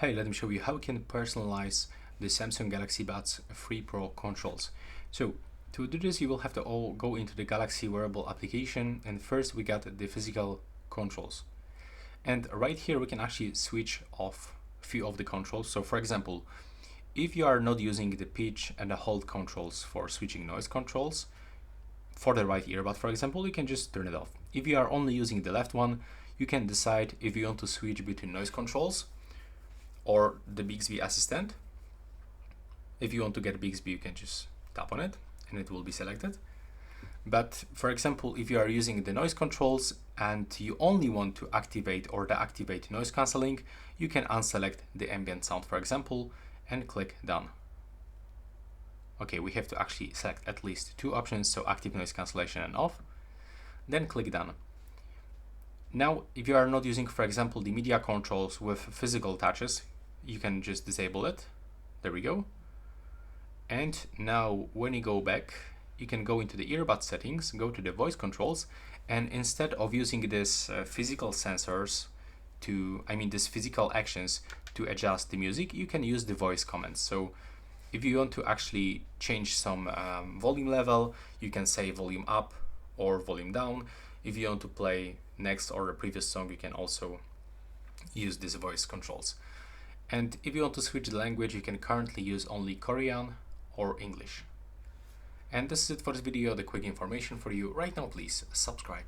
Hey, let me show you how we can personalize the Samsung Galaxy Buds 3 Pro controls. So to do this, you will have to all go into the Galaxy wearable application, and first we got the physical controls. And right here we can actually switch off a few of the controls. So for example, if you are not using the pitch and the hold controls for switching noise controls, for the right earbud for example, you can just turn it off. If you are only using the left one, you can decide if you want to switch between noise controls or the Bixby assistant. If you want to get Bixby, you can just tap on it and it will be selected. But for example, if you are using the noise controls and you only want to activate or deactivate noise cancelling, you can unselect the ambient sound, for example, and click done. Okay, we have to actually select at least two options, so active noise cancellation and off, then click done. Now, if you are not using, for example, the media controls with physical touches, you can just disable it. There we go. And now when you go back, you can go into the earbud settings, go to the voice controls, and instead of using this physical sensors these physical actions to adjust the music, you can use the voice commands. So if you want to actually change some volume level, you can say volume up or volume down. If you want to play next or the previous song, you can also use these voice controls. And if you want to switch the language, you can currently use only Korean or English. And this is it for this video, the quick information for you. Right now, please subscribe.